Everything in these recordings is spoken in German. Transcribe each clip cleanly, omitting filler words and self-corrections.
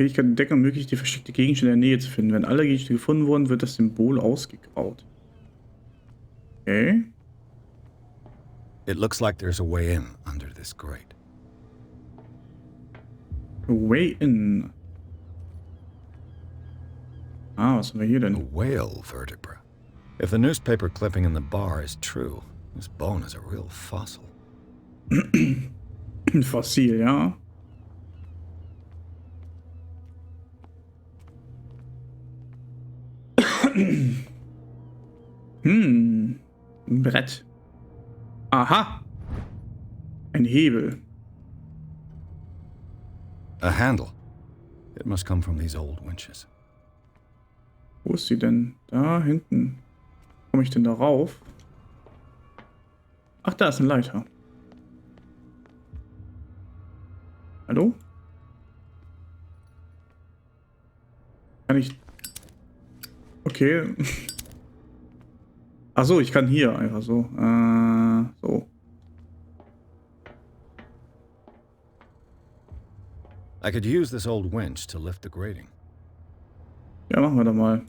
Fähigkeit entdecken, möglich die versteckte Gegenstände in der Nähe zu finden. Wenn alle Gegenstände gefunden wurden, wird das Symbol ausgegraut. Okay. It looks like there's a way in under this grate. Way in. Ah, was haben wir hier A denn? whale vertebra. If the newspaper clipping in the bar is true, this bone is a real fossil. Ein Fossil, ja. Ein Brett. Aha. Ein Hebel. A handle. It must come from these old winches. Wo ist sie denn? Da hinten. Komme ich denn da rauf? Ach, da ist eine Leiter. Hallo? Kann ich... Okay. Ach so, ich kann hier einfach so. So. I could use this old winch to lift the grating. Ja, machen wir da mal.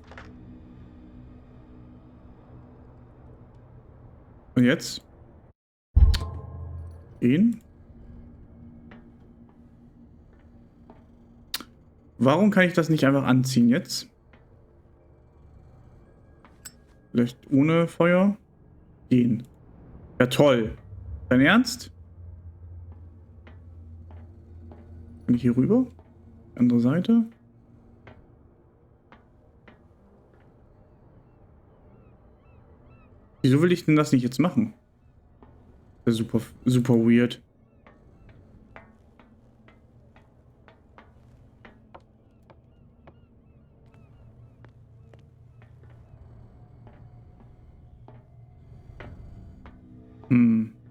Und jetzt? Den? Warum kann ich das nicht einfach anziehen jetzt? Vielleicht ohne Feuer? Gehen. Ja, toll. Dein Ernst? Kann ich hier rüber? Andere Seite? Wieso will ich denn das nicht jetzt machen? Das ist super, super weird.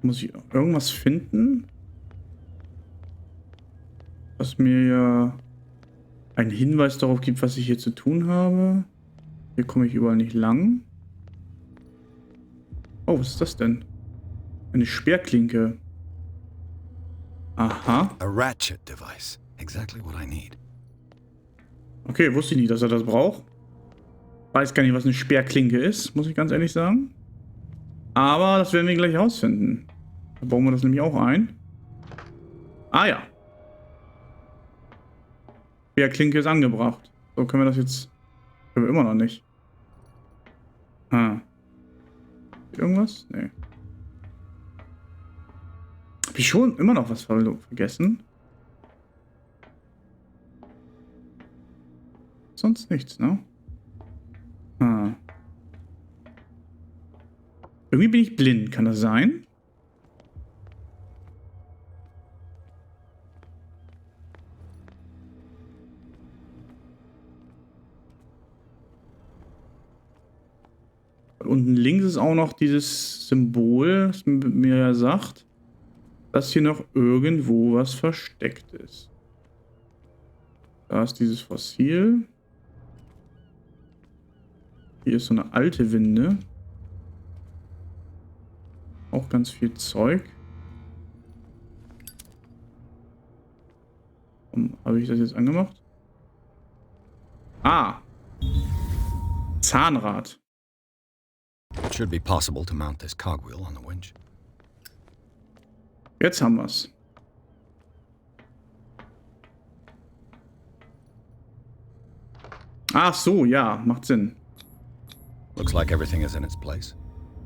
Muss ich irgendwas finden? Was mir ja einen Hinweis darauf gibt, was ich hier zu tun habe. Hier komme ich überall nicht lang. Oh, was ist das denn? Eine Sperrklinke. Aha. A ratchet device. Exactly what I need. Okay, wusste ich nicht, dass er das braucht. Weiß gar nicht, was eine Sperrklinke ist, muss ich ganz ehrlich sagen. Aber das werden wir gleich herausfinden. Da bauen wir das nämlich auch ein. Ah ja. Sperrklinke ist angebracht. So können wir das jetzt... Können wir immer noch nicht. Irgendwas? Nee. Hab ich schon immer noch was vergessen? Sonst nichts, ne? Irgendwie bin ich blind, kann das sein? Unten links ist auch noch dieses Symbol, das mir ja sagt, dass hier noch irgendwo was versteckt ist. Da ist dieses Fossil. Hier ist so eine alte Winde. Auch ganz viel Zeug. Habe ich das jetzt angemacht? Ah! Zahnrad. It should be possible to mount this cogwheel on the winch. Jetzt haben wir's. Ach so, ja, macht Sinn. Looks like everything is in its place.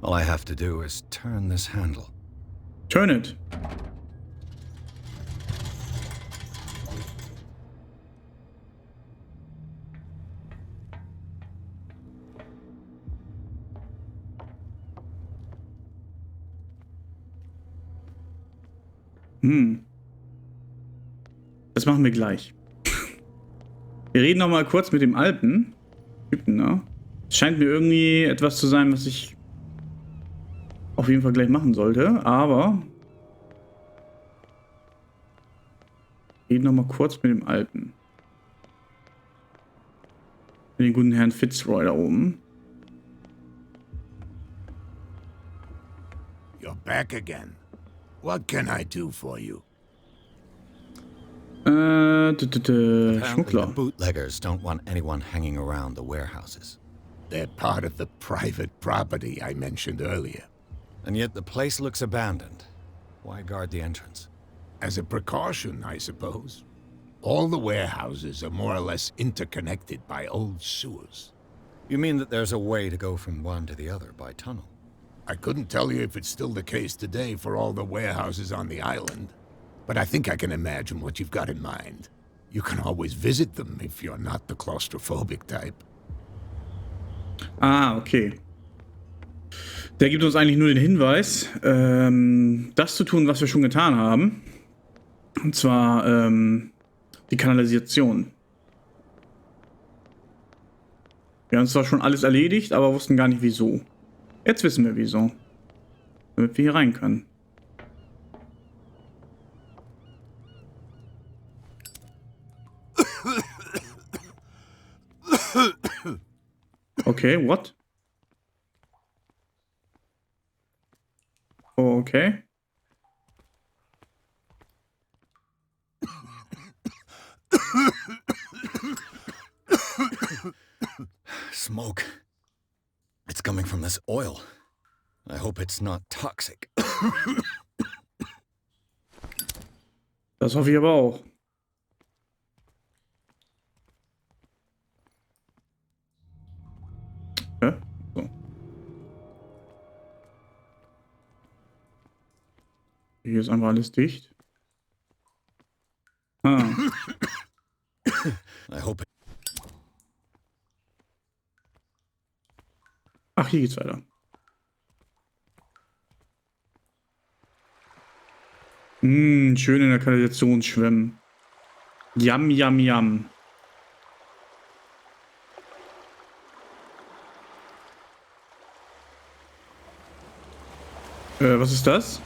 All I have to do is turn this handle. Turn it. Das machen wir gleich. Wir reden noch mal kurz mit dem alten Typen, ne? Es scheint mir irgendwie etwas zu sein, was ich auf jeden Fall gleich machen sollte, aber reden noch mal kurz mit dem alten. Mit dem guten Herrn Fitzroy da oben. You're back again. What can I do for you? Apparently, the Schmuggler. bootleggers don't want anyone hanging around the warehouses. They're part of the private property I mentioned earlier. And yet the place looks abandoned. Why guard the entrance? As a precaution, I suppose. All the warehouses are more or less interconnected by old sewers. You mean that there's a way to go from one to the other by tunnel? I couldn't tell you if it's still the case today for all the warehouses on the island, but I think I can imagine what you've got in mind. You can always visit them if you're not the claustrophobic type. Ah, okay. Der gibt uns eigentlich nur den Hinweis, das zu tun, was wir schon getan haben. Und zwar die Kanalisation. Wir haben zwar schon alles erledigt, aber wussten gar nicht wieso. Jetzt wissen wir wieso. Damit wir hier rein können. Okay, what? Okay. Smoke. It's coming from this oil. I hope it's not toxic. Das hoffe ich aber auch. Hä? So. Hier ist einfach alles dicht. Ah. I hope it... Ach, hier geht's weiter. Schön in der Kanalisation schwimmen. Yum, yum, yum. Was ist das?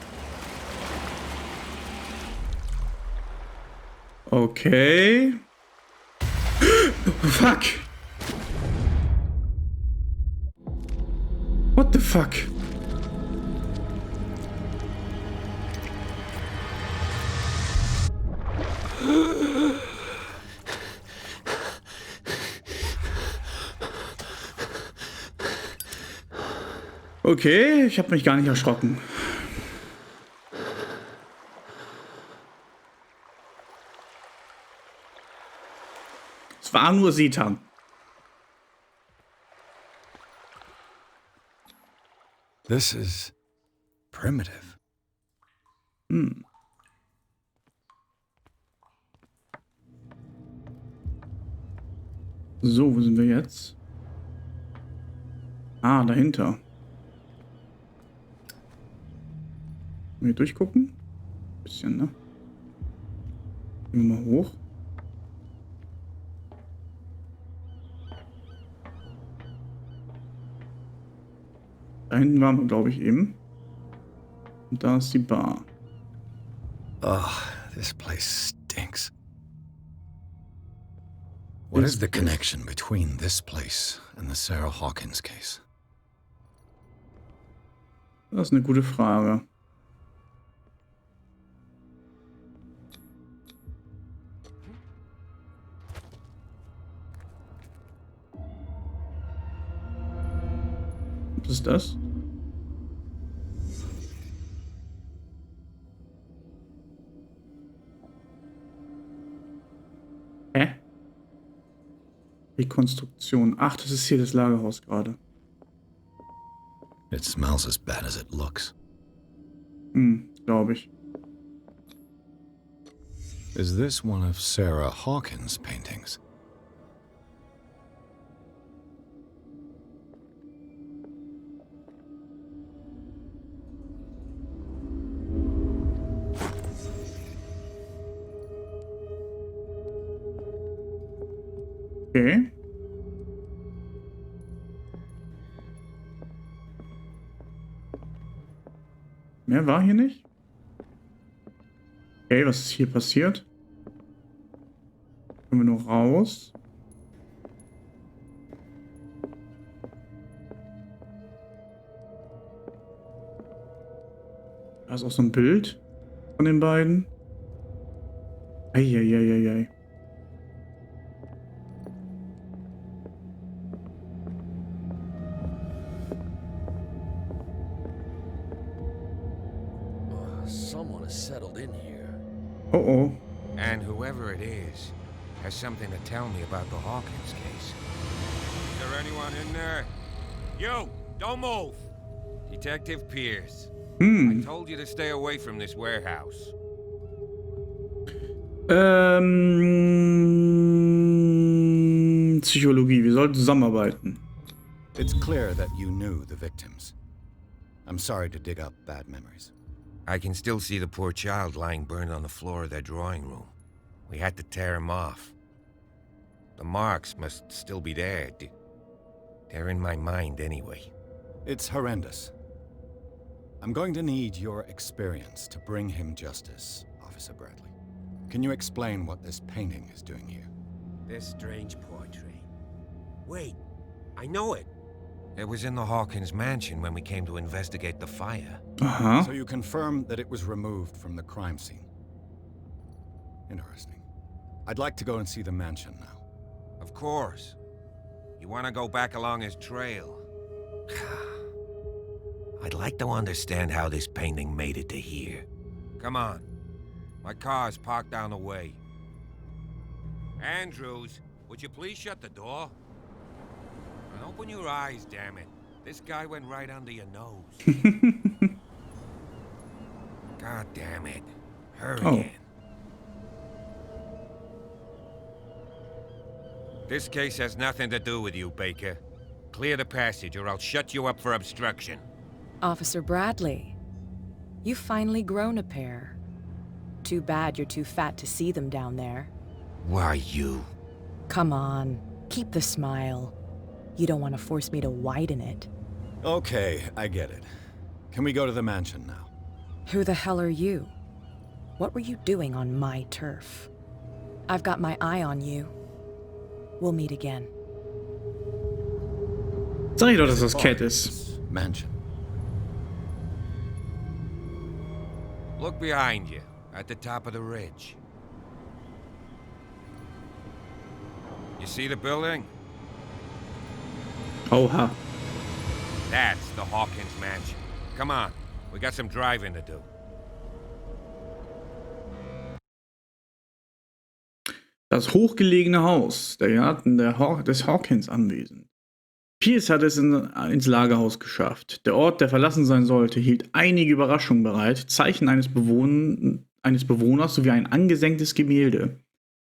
Okay. Fuck. What the fuck? Okay, ich habe mich gar nicht erschrocken. Es war nur Satan. This is primitive. So, wo sind wir jetzt? Ah, dahinter. Hier durchgucken? Bisschen, ne? Gehen wir mal hoch. Da hinten waren wir, glaube ich, eben. Und da ist die Bar. Oh, this place stinks. What is the connection between this place and the Sarah Hawkins case? Das ist eine gute Frage. Was ist das? Hä? Rekonstruktion. Ach, das ist hier das Lagerhaus gerade. It smells as bad as it looks. Glaube ich. Is this one of Sarah Hawkins' paintings? Okay. Mehr war hier nicht? Okay, was ist hier passiert? Können wir nur raus? Da ist auch so ein Bild von den beiden. Eieieiei. Someone has settled in here. Oh oh. And whoever it is has something to tell me about the Hawkins case. Is there anyone in there? You! Don't move! Detective Pierce. I told you to stay away from this warehouse. Psychologie. Wir sollten zusammenarbeiten. It's clear that you knew the victims. I'm sorry to dig up bad memories. I can still see the poor child lying burned on the floor of their drawing room. We had to tear him off. The marks must still be there. They're in my mind anyway. It's horrendous. I'm going to need your experience to bring him justice, Officer Bradley. Can you explain what this painting is doing here? This strange portrait. Wait, I know it. It was in the Hawkins mansion when we came to investigate the fire. Aha. So you confirm that it was removed from the crime scene. Interesting. I'd like to go and see the mansion now. Of course. You want to go back along his trail? I'd like to understand how this painting made it to here. Come on. My car's parked down the way. Andrews, would you please shut the door? And open your eyes, damn it. This guy went right under your nose. God damn it. Her again. This case has nothing to do with you, Baker. Clear the passage or I'll shut you up for obstruction. Officer Bradley, you've finally grown a pair. Too bad you're too fat to see them down there. Why you? Come on, keep the smile. You don't want to force me to widen it. Okay, I get it. Can we go to the mansion now? Who the hell are you? What were you doing on my turf? I've got my eye on you. We'll meet again. Sag ich doch, dass das Cat ist. Mansion. Look behind you, at the top of the ridge. You see the building? Oha. That's the Hawkins mansion. Come on, we got some driving to do. Das hochgelegene Haus, der Garten des Hawkins-Anwesens. Pierce hat es ins Lagerhaus geschafft. Der Ort, der verlassen sein sollte, hielt einige Überraschungen bereit, Zeichen eines Bewohners sowie ein angesenktes Gemälde.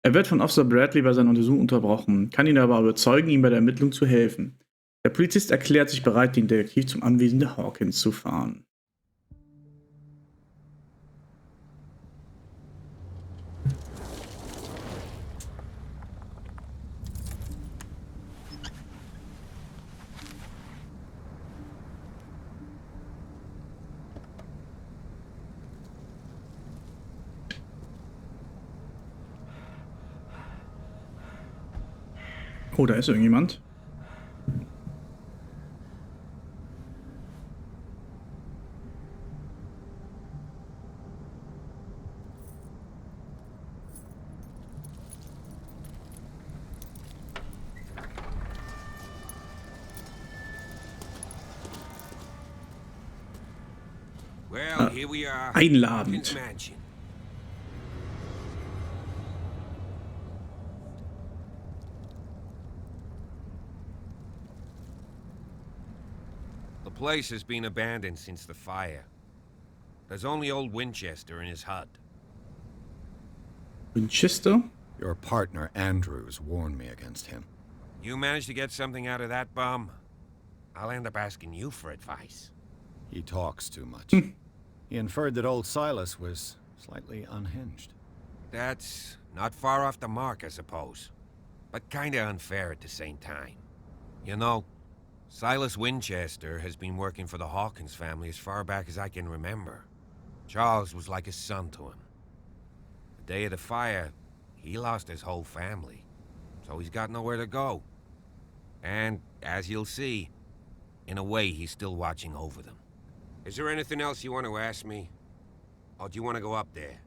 Er wird von Officer Bradley bei seiner Untersuchung unterbrochen, kann ihn aber überzeugen, ihm bei der Ermittlung zu helfen. Der Polizist erklärt sich bereit, den Detektiv zum Anwesen der Hawkins zu fahren. Oh, da ist irgendjemand. Well, here we are. Einladend. Hawkins mansion. The place has been abandoned since the fire. There's only old Winchester in his hut. Winchester? Your partner, Andrews, warned me against him. You managed to get something out of that bum? I'll end up asking you for advice. He talks too much. He inferred that old Silas was slightly unhinged. That's not far off the mark, I suppose. But kinda unfair at the same time. You know, Silas Winchester has been working for the Hawkins family as far back as I can remember. Charles was like a son to him. The day of the fire, he lost his whole family. So he's got nowhere to go. And, as you'll see, in a way, he's still watching over them. Is there anything else you want to ask me? Or do you want to go up there?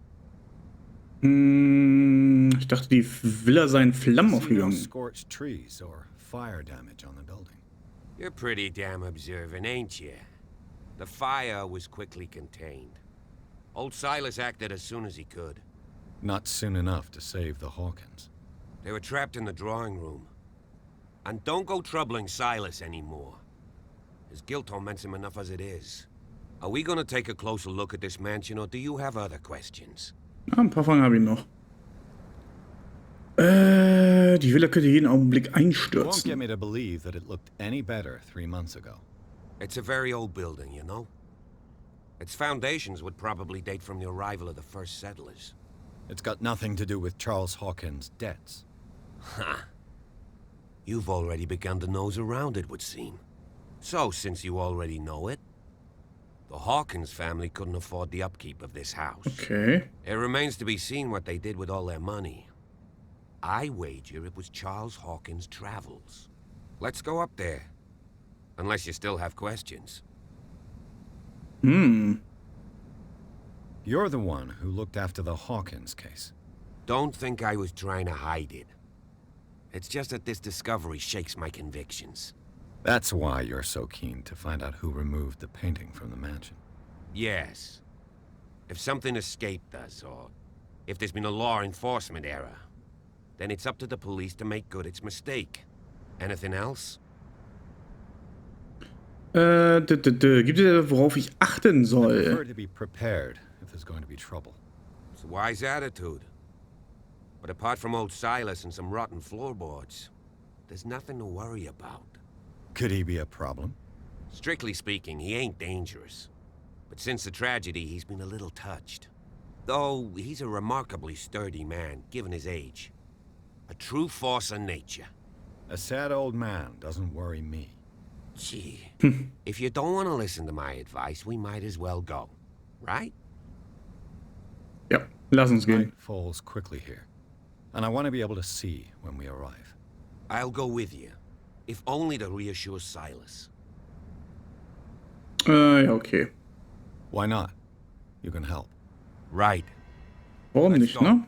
Ich dachte, die Villa sei in Flammen See no aufgegangen. scorched trees or fire damage on the building. You're pretty damn observant, ain't you? The fire was quickly contained. Old Silas acted as soon as he could. Not soon enough to save the Hawkins. They were trapped in the drawing room. And don't go troubling Silas anymore. His guilt torments him enough as it is. Are we gonna take a closer look at this mansion, or do you have other questions? Ein paar Fragen habe ich noch. Die Villa könnte jeden Augenblick It won't einstürzen. get me to believe that it looked any better 3 months ago. It's a very old building, you know? Its foundations would probably date from the arrival of the first settlers. It's got nothing to do with Charles Hawkins' debts. Ha! You've already begun to nose around, it would seem. So, since you already know it, the Hawkins family couldn't afford the upkeep of this house. Okay. It remains to be seen what they did with all their money. I wager it was Charles Hawkins' travels. Let's go up there. Unless you still have questions. Hm. You're the one who looked after the Hawkins case. Don't think I was trying to hide it. It's just that this discovery shakes my convictions. That's why you're so keen to find out who removed the painting from the mansion. Yes. If something escaped us, or if there's been a law enforcement error, then it's up to the police to make good its mistake. Anything else? Gibt es, worauf ich achten I soll? prefer to be prepared if there's going to be trouble. It's a wise attitude. But apart from old Silas and some rotten floorboards, there's nothing to worry about. Could he be a problem? Strictly speaking, he ain't dangerous. But since the tragedy, he's been a little touched. Though, he's a remarkably sturdy man, given his age. A true force of nature. A sad old man doesn't worry me. Gee, if you don't want to listen to my advice, we might as well go. Right? Ja, lass uns gehen. Night falls quickly here, and I want to be able to see when we arrive. I'll go with you. If only to reassure Silas. Ja, okay. Why not? You can help. Right. Warum Let's nicht, go. ne?